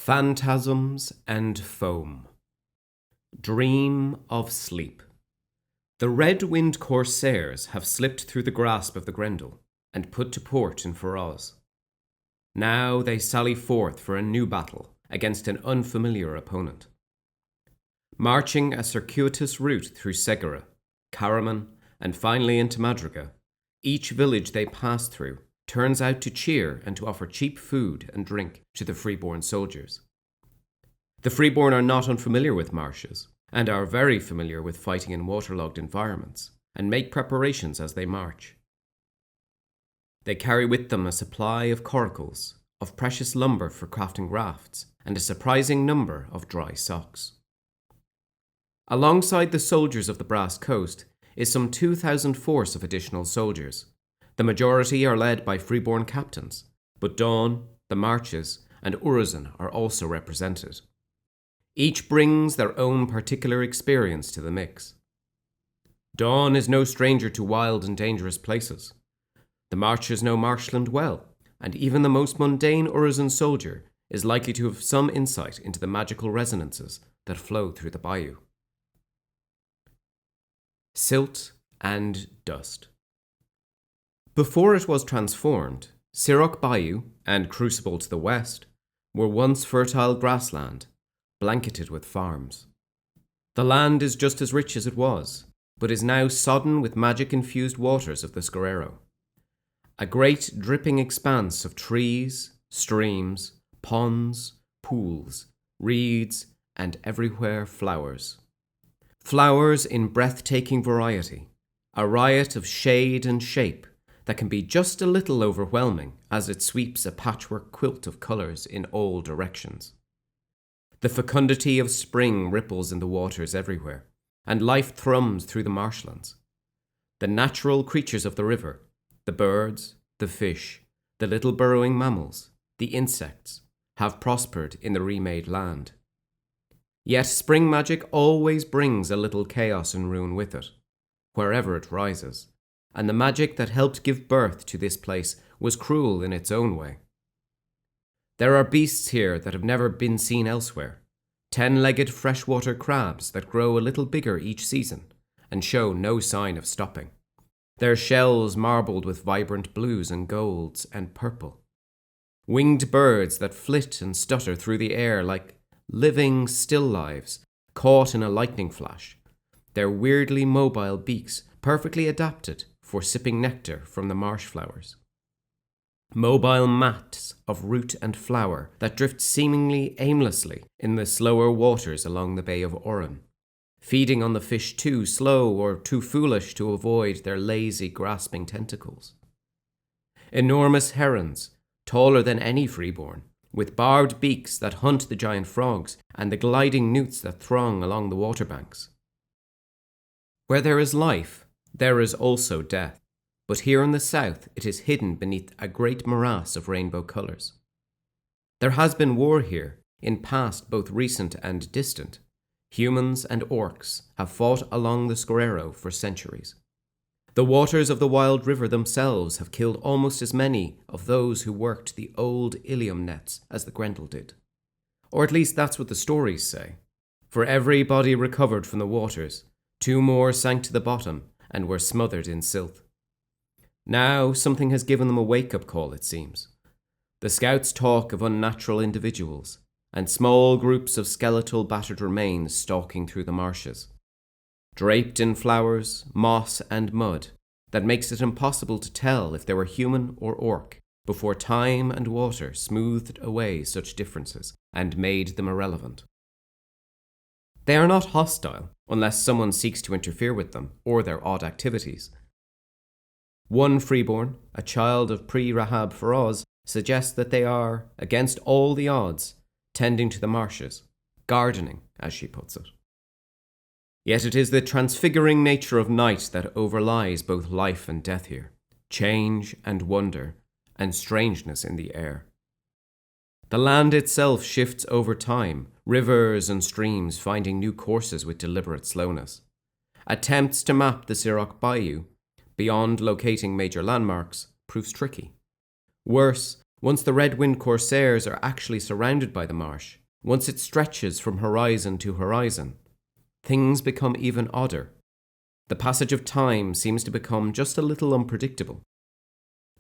Phantasms and foam. Dream of sleep. The red-winged corsairs have slipped through the grasp of the Grendel and put to port in Faraz. Now they sally forth for a new battle against an unfamiliar opponent. Marching a circuitous route through Segura, Karaman, and finally into Madriga, each village they pass through turns out to cheer and to offer cheap food and drink to the freeborn soldiers. The freeborn are not unfamiliar with marshes, and are very familiar with fighting in waterlogged environments, and make preparations as they march. They carry with them a supply of coracles, of precious lumber for crafting rafts, and a surprising number of dry socks. Alongside the soldiers of the Brass Coast is some 2,000 force of additional soldiers. The majority are led by freeborn captains, but Dawn, the Marches, and Urizen are also represented. Each brings their own particular experience to the mix. Dawn is no stranger to wild and dangerous places. The Marches know marshland well, and even the most mundane Urizen soldier is likely to have some insight into the magical resonances that flow through the bayou. Silt and dust. Before it was transformed, Sirak Bayou and Crucible to the west were once fertile grassland, blanketed with farms. The land is just as rich as it was, but is now sodden with magic-infused waters of the Scorero. A great dripping expanse of trees, streams, ponds, pools, reeds, and everywhere flowers. Flowers in breathtaking variety, a riot of shade and shape that can be just a little overwhelming as it sweeps a patchwork quilt of colours in all directions. The fecundity of spring ripples in the waters everywhere, and life thrums through the marshlands. The natural creatures of the river, the birds, the fish, the little burrowing mammals, the insects, have prospered in the remade land. Yet spring magic always brings a little chaos and ruin with it, wherever it rises, and the magic that helped give birth to this place was cruel in its own way. There are beasts here that have never been seen elsewhere, 10-legged freshwater crabs that grow a little bigger each season and show no sign of stopping, their shells marbled with vibrant blues and golds and purple. Winged birds that flit and stutter through the air like living still lives caught in a lightning flash, their weirdly mobile beaks perfectly adapted for sipping nectar from the marsh flowers. Mobile mats of root and flower that drift seemingly aimlessly in the slower waters along the Bay of Oran, feeding on the fish too slow or too foolish to avoid their lazy, grasping tentacles. Enormous herons, taller than any freeborn, with barbed beaks that hunt the giant frogs and the gliding newts that throng along the waterbanks. Where there is life, there is also death, but here in the south it is hidden beneath a great morass of rainbow colours. There has been war here, in past both recent and distant. Humans and orcs have fought along the Scorero for centuries. The waters of the wild river themselves have killed almost as many of those who worked the old Ilium nets as the Grendel did. Or at least that's what the stories say. For every body recovered from the waters, 2 more sank to the bottom and were smothered in silt. Now something has given them a wake-up call, it seems. The scouts talk of unnatural individuals, and small groups of skeletal battered remains stalking through the marshes, draped in flowers, moss, and mud that makes it impossible to tell if they were human or orc before time and water smoothed away such differences and made them irrelevant. They are not hostile unless someone seeks to interfere with them or their odd activities. One freeborn, a child of pre-Rahab Faraz, suggests that they are, against all the odds, tending to the marshes, gardening, as she puts it. Yet it is the transfiguring nature of night that overlies both life and death here, change and wonder, and strangeness in the air. The land itself shifts over time, rivers and streams finding new courses with deliberate slowness. Attempts to map the Sirak Bayou, beyond locating major landmarks, proves tricky. Worse, Once the Red Wind Corsairs are actually surrounded by the marsh, once it stretches from horizon to horizon, things become even odder. The passage of time seems to become just a little unpredictable.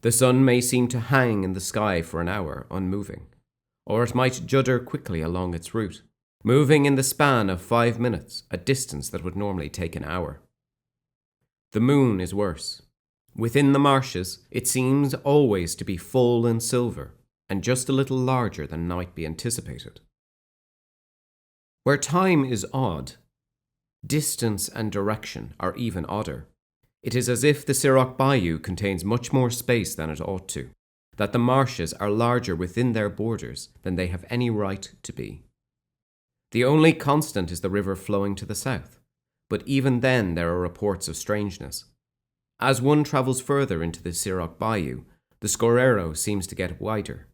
The sun may seem to hang in the sky for an hour, unmoving, or it might judder quickly along its route, moving in the span of 5 minutes, a distance that would normally take an hour. The moon is worse. Within the marshes, it seems always to be full and silver, and just a little larger than might be anticipated. Where time is odd, distance and direction are even odder. It is as if the Sirak Bayou contains much more space than it ought to, that the marshes are larger within their borders than they have any right to be. The only constant is the river flowing to the south, but even then there are reports of strangeness. As one travels further into the Sirak Bayou, the Scorero seems to get wider.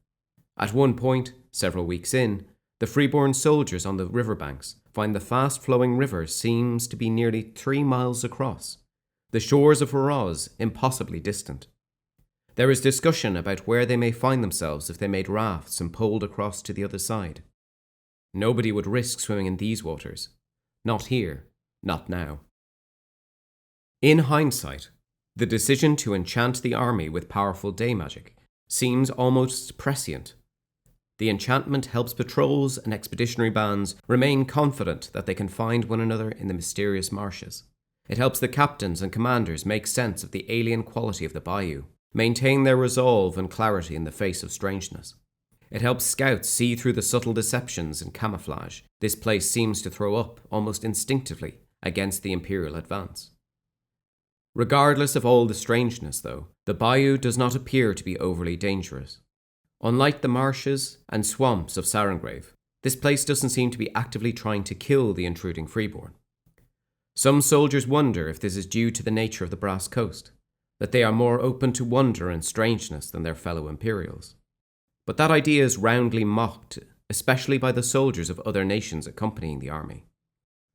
At one point, several weeks in, the freeborn soldiers on the riverbanks find the fast-flowing river seems to be nearly 3 miles across, the shores of Faraz impossibly distant. There is discussion about where they may find themselves if they made rafts and poled across to the other side. Nobody would risk swimming in these waters. Not here, not now. In hindsight, the decision to enchant the army with powerful day magic seems almost prescient. The enchantment helps patrols and expeditionary bands remain confident that they can find one another in the mysterious marshes. It helps the captains and commanders make sense of the alien quality of the bayou, maintain their resolve and clarity in the face of strangeness. It helps scouts see through the subtle deceptions and camouflage this place seems to throw up almost instinctively against the Imperial advance. Regardless of all the strangeness, though, the bayou does not appear to be overly dangerous. Unlike the marshes and swamps of Sarangrave, this place doesn't seem to be actively trying to kill the intruding freeborn. Some soldiers wonder if this is due to the nature of the Brass Coast, that they are more open to wonder and strangeness than their fellow Imperials. But that idea is roundly mocked, especially by the soldiers of other nations accompanying the army.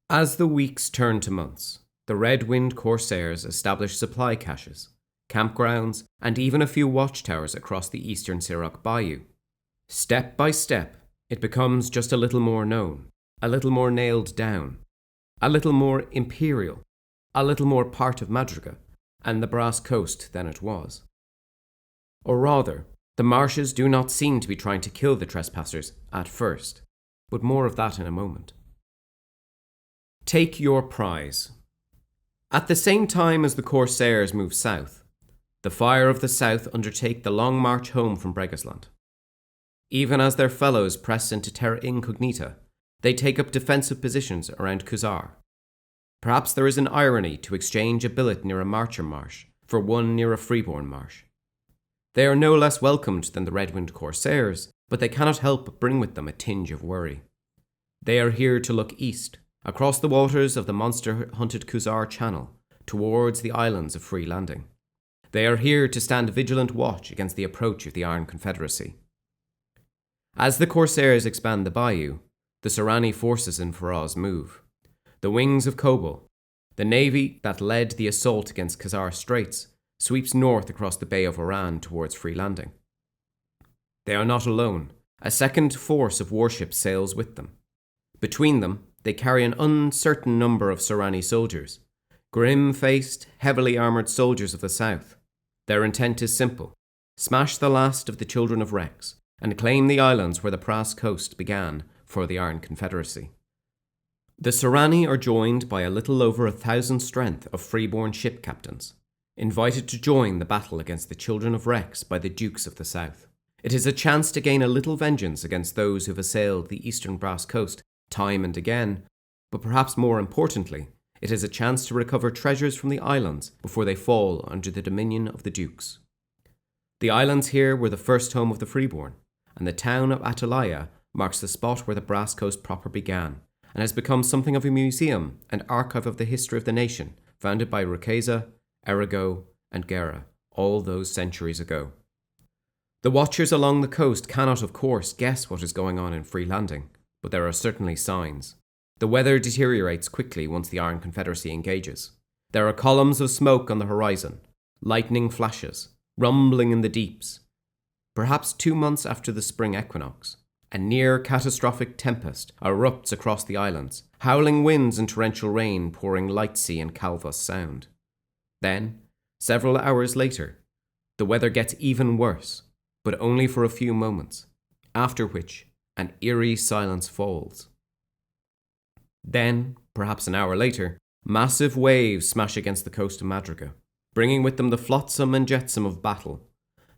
As the weeks turn to months, the Red Wind Corsairs establish supply caches, campgrounds, and even a few watchtowers across the eastern Sirak Bayou. Step by step, it becomes just a little more known, a little more nailed down, a little more imperial, a little more part of Madriga and the Brass Coast than it was. Or rather, the marshes do not seem to be trying to kill the trespassers at first, but more of that in a moment. Take your prize. At the same time as the Corsairs move south, the Fire of the South undertake the long march home from Bregasland. Even as their fellows press into terra incognita, they take up defensive positions around Khuzar. Perhaps there is an irony to exchange a billet near a Marcher marsh for one near a freeborn marsh. They are no less welcomed than the Redwind Corsairs, but they cannot help but bring with them a tinge of worry. They are here to look east, across the waters of the monster-hunted Khuzar Channel, towards the islands of Free Landing. They are here to stand vigilant watch against the approach of the Iron Confederacy. As the Corsairs expand the bayou, the Sorani forces in Faraz move. The wings of Kobol, the navy that led the assault against Khazar Straits, sweeps north across the Bay of Oran towards Free Landing. They are not alone. A second force of warships sails with them. Between them, they carry an uncertain number of Sorani soldiers, grim-faced, heavily armoured soldiers of the south. Their intent is simple: smash the last of the children of Rex and claim the islands where the Brass Coast began for the Iron Confederacy. The Sorani are joined by a little over 1,000 strength of freeborn ship captains, invited to join the battle against the children of Rex by the Dukes of the South. It is a chance to gain a little vengeance against those who have assailed the eastern Brass Coast time and again, but perhaps more importantly, it is a chance to recover treasures from the islands before they fall under the dominion of the Dukes. The islands here were the first home of the freeborn, and the town of Atalaya marks the spot where the Brass Coast proper began, and has become something of a museum and archive of the history of the nation, founded by Rukeza, Erigo, and Gera, all those centuries ago. The watchers along the coast cannot, of course, guess what is going on in Free Landing, but there are certainly signs. The weather deteriorates quickly once the Iron Confederacy engages. There are columns of smoke on the horizon, lightning flashes, rumbling in the deeps. Perhaps 2 months after the spring equinox, a near-catastrophic tempest erupts across the islands, howling winds and torrential rain pouring Lightsea and Calvus Sound. Then, several hours later, the weather gets even worse, but only for a few moments, after which an eerie silence falls. Then, perhaps an hour later, massive waves smash against the coast of Madriga, bringing with them the flotsam and jetsam of battle,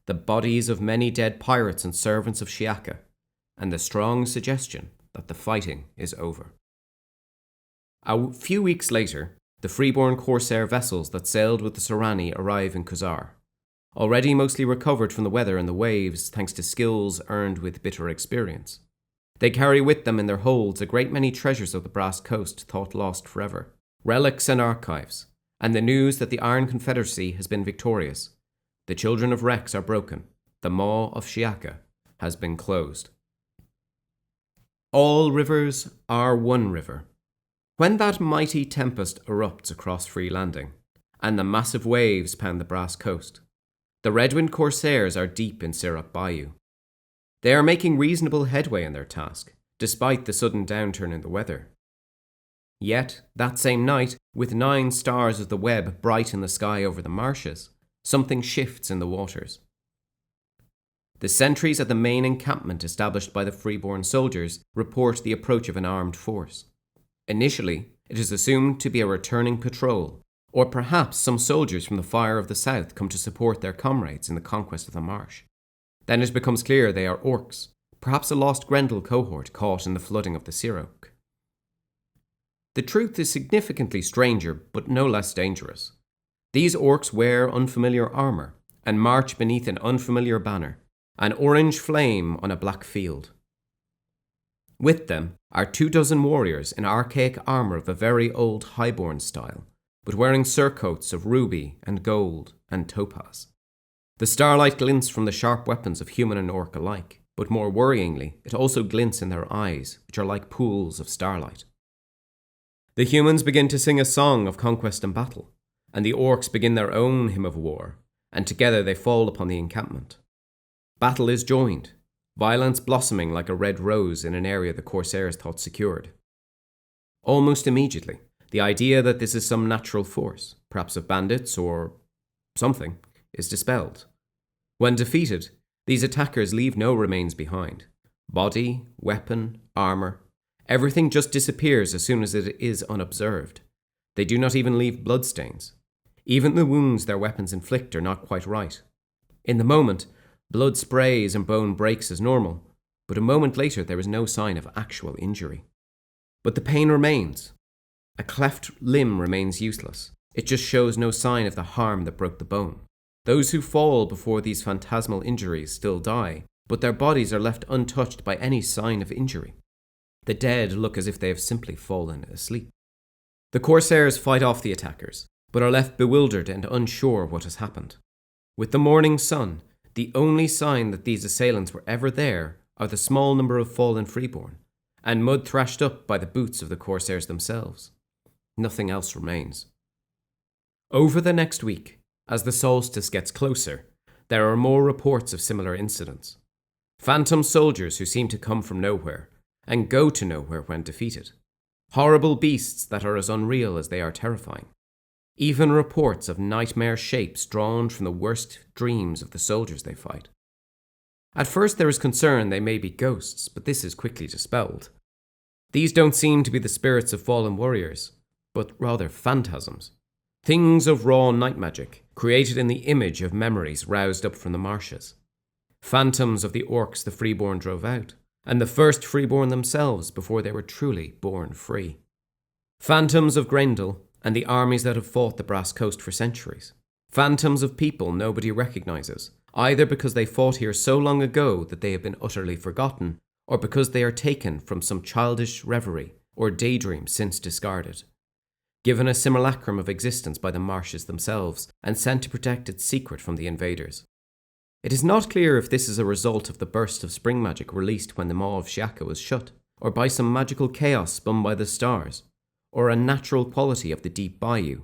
the bodies of many dead pirates and servants of Shiaka, and the strong suggestion that the fighting is over. A few weeks later, the freeborn corsair vessels that sailed with the Sorani arrive in Khazar, already mostly recovered from the weather and the waves thanks to skills earned with bitter experience. They carry with them in their holds a great many treasures of the Brass Coast thought lost forever, relics and archives, and the news that the Iron Confederacy has been victorious. The children of Rex are broken. The maw of Shiaka has been closed. All rivers are one river. When that mighty tempest erupts across Free Landing, and the massive waves pound the Brass Coast, the Redwind Corsairs are deep in Sirak Bayou. They are making reasonable headway in their task, despite the sudden downturn in the weather. Yet, that same night, with 9 stars of the web bright in the sky over the marshes, something shifts in the waters. The sentries at the main encampment established by the freeborn soldiers report the approach of an armed force. Initially, it is assumed to be a returning patrol, or perhaps some soldiers from the Fire of the South come to support their comrades in the conquest of the marsh. Then it becomes clear they are orcs, perhaps a lost Grendel cohort caught in the flooding of the Sirak. The truth is significantly stranger, but no less dangerous. These orcs wear unfamiliar armour and march beneath an unfamiliar banner, an orange flame on a black field. With them are 24 warriors in archaic armour of a very old highborn style, but wearing surcoats of ruby and gold and topaz. The starlight glints from the sharp weapons of human and orc alike, but more worryingly, it also glints in their eyes, which are like pools of starlight. The humans begin to sing a song of conquest and battle, and the orcs begin their own hymn of war, and together they fall upon the encampment. Battle is joined, violence blossoming like a red rose in an area the Corsairs thought secured. Almost immediately, the idea that this is some natural force, perhaps of bandits or something, is dispelled. When defeated, these attackers leave no remains behind. Body, weapon, armour, everything just disappears as soon as it is unobserved. They do not even leave bloodstains. Even the wounds their weapons inflict are not quite right. In the moment, blood sprays and bone breaks as normal, but a moment later there is no sign of actual injury. But the pain remains. A cleft limb remains useless. It just shows no sign of the harm that broke the bone. Those who fall before these phantasmal injuries still die, but their bodies are left untouched by any sign of injury. The dead look as if they have simply fallen asleep. The Corsairs fight off the attackers, but are left bewildered and unsure what has happened. With the morning sun, the only sign that these assailants were ever there are the small number of fallen freeborn, and mud thrashed up by the boots of the Corsairs themselves. Nothing else remains. Over the next week, as the solstice gets closer, there are more reports of similar incidents. Phantom soldiers who seem to come from nowhere, and go to nowhere when defeated. Horrible beasts that are as unreal as they are terrifying. Even reports of nightmare shapes drawn from the worst dreams of the soldiers they fight. At first there is concern they may be ghosts, but this is quickly dispelled. These don't seem to be the spirits of fallen warriors, but rather phantasms. Things of raw night magic, created in the image of memories roused up from the marshes. Phantoms of the orcs the freeborn drove out, and the first freeborn themselves before they were truly born free. Phantoms of Grendel, and the armies that have fought the Brass Coast for centuries. Phantoms of people nobody recognizes, either because they fought here so long ago that they have been utterly forgotten, or because they are taken from some childish reverie or daydream since discarded. Given a simulacrum of existence by the marshes themselves, and sent to protect its secret from the invaders. It is not clear if this is a result of the burst of spring magic released when the maw of Shiaka was shut, or by some magical chaos spun by the stars, or a natural quality of the deep bayou,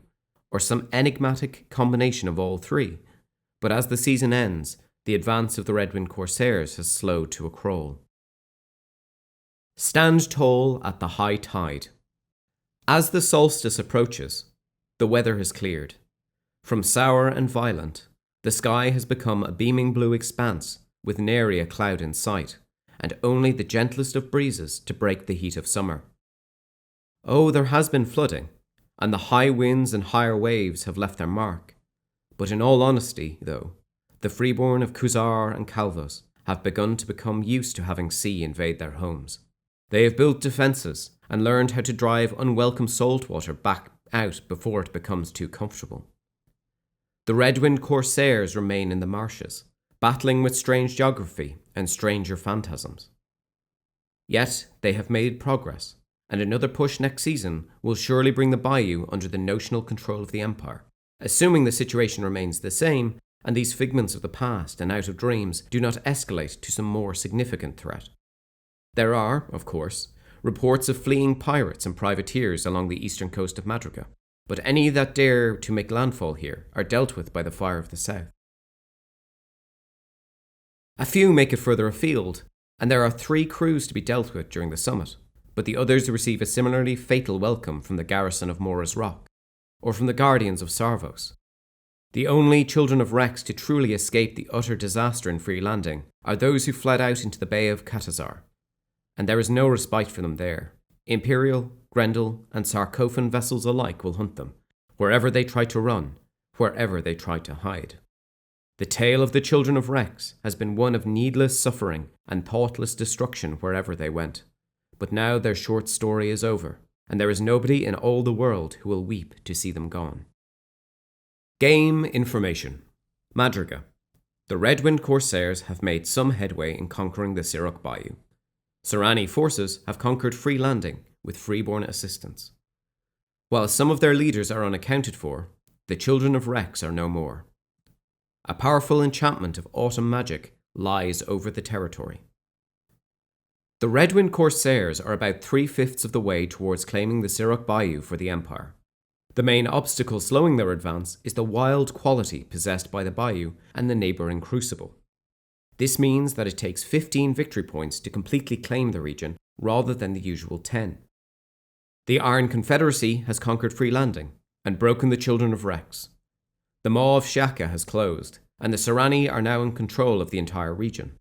or some enigmatic combination of all three. But as the season ends, the advance of the Redwind Corsairs has slowed to a crawl. Stand tall at the high tide. As the solstice approaches, the weather has cleared. From sour and violent, the sky has become a beaming blue expanse with nary a cloud in sight, and only the gentlest of breezes to break the heat of summer. Oh, there has been flooding, and the high winds and higher waves have left their mark. But in all honesty, though, the freeborn of Khuzar and Calvos have begun to become used to having sea invade their homes. They have built defences and learned how to drive unwelcome saltwater back out before it becomes too comfortable. The Redwind Corsairs remain in the marshes, battling with strange geography and stranger phantasms. Yet they have made progress, and another push next season will surely bring the bayou under the notional control of the Empire, assuming the situation remains the same and these figments of the past and out of dreams do not escalate to some more significant threat. There are, of course, reports of fleeing pirates and privateers along the eastern coast of Madriga, but any that dare to make landfall here are dealt with by the fire of the south. A few make it further afield, and there are 3 crews to be dealt with during the summit, but the others receive a similarly fatal welcome from the garrison of Mora's Rock, or from the guardians of Sarvos. The only children of Rex to truly escape the utter disaster in Free Landing are those who fled out into the Bay of Catazar, and there is no respite for them there. Imperial, Grendel, and Sarkophan vessels alike will hunt them, wherever they try to run, wherever they try to hide. The tale of the children of Rex has been one of needless suffering and thoughtless destruction wherever they went, but now their short story is over, and there is nobody in all the world who will weep to see them gone. Game information. Madriga. The Redwind Corsairs have made some headway in conquering the Sirak Bayou. Serani forces have conquered Free Landing with freeborn assistance. While some of their leaders are unaccounted for, the children of Rex are no more. A powerful enchantment of autumn magic lies over the territory. The Redwind Corsairs are about 3/5 of the way towards claiming the Sirak Bayou for the Empire. The main obstacle slowing their advance is the wild quality possessed by the bayou and the neighbouring Crucible. This means that it takes 15 victory points to completely claim the region rather than the usual 10. The Iron Confederacy has conquered Free Landing and broken the Children of Rex. The Maw of Shaka has closed, and the Serani are now in control of the entire region.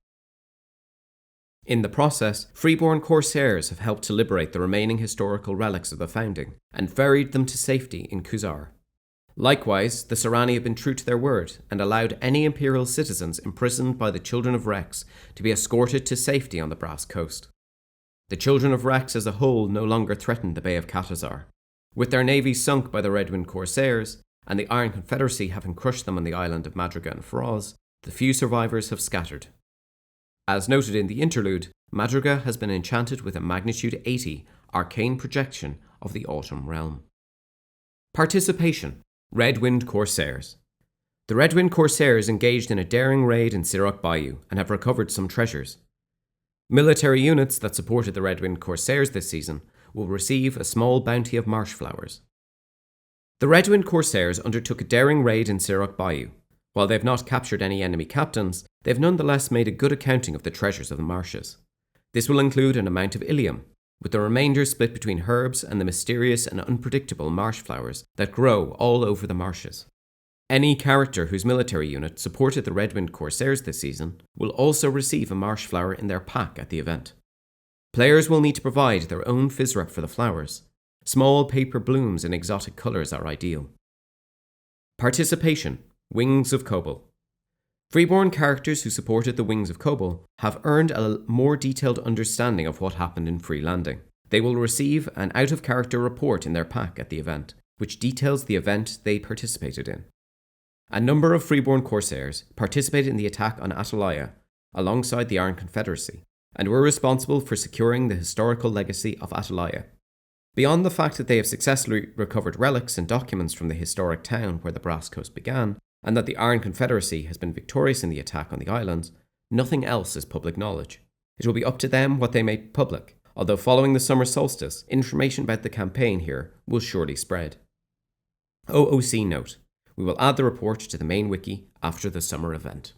In the process, freeborn Corsairs have helped to liberate the remaining historical relics of the founding and ferried them to safety in Khuzar. Likewise, the Serani have been true to their word and allowed any Imperial citizens imprisoned by the Children of Rex to be escorted to safety on the Brass Coast. The Children of Rex as a whole no longer threaten the Bay of Catazar. With their navy sunk by the Redwind Corsairs, and the Iron Confederacy having crushed them on the island of Madriga and Faraz, the few survivors have scattered. As noted in the interlude, Madriga has been enchanted with a magnitude 80 arcane projection of the Autumn Realm. Participation. Redwind Corsairs. The Redwind Corsairs engaged in a daring raid in Sirak Bayou and have recovered some treasures. Military units that supported the Redwind Corsairs this season will receive a small bounty of marsh flowers. The Redwind Corsairs undertook a daring raid in Sirak Bayou. While they've not captured any enemy captains, they've nonetheless made a good accounting of the treasures of the marshes. This will include an amount of ilium, with the remainder split between herbs and the mysterious and unpredictable marsh flowers that grow all over the marshes. Any character whose military unit supported the Redwind Corsairs this season will also receive a marsh flower in their pack at the event. Players will need to provide their own fizzrep for the flowers. Small paper blooms in exotic colours are ideal. Participation. Wings of Kobol. Freeborn characters who supported the Wings of Kobol have earned a more detailed understanding of what happened in Free Landing. They will receive an out-of-character report in their pack at the event, which details the event they participated in. A number of Freeborn Corsairs participated in the attack on Atalaya alongside the Iron Confederacy, and were responsible for securing the historical legacy of Atalaya. Beyond the fact that they have successfully recovered relics and documents from the historic town where the Brass Coast began, and that the Iron Confederacy has been victorious in the attack on the islands, nothing else is public knowledge. It will be up to them what they make public, although following the summer solstice, information about the campaign here will surely spread. OOC note: we will add the report to the main wiki after the summer event.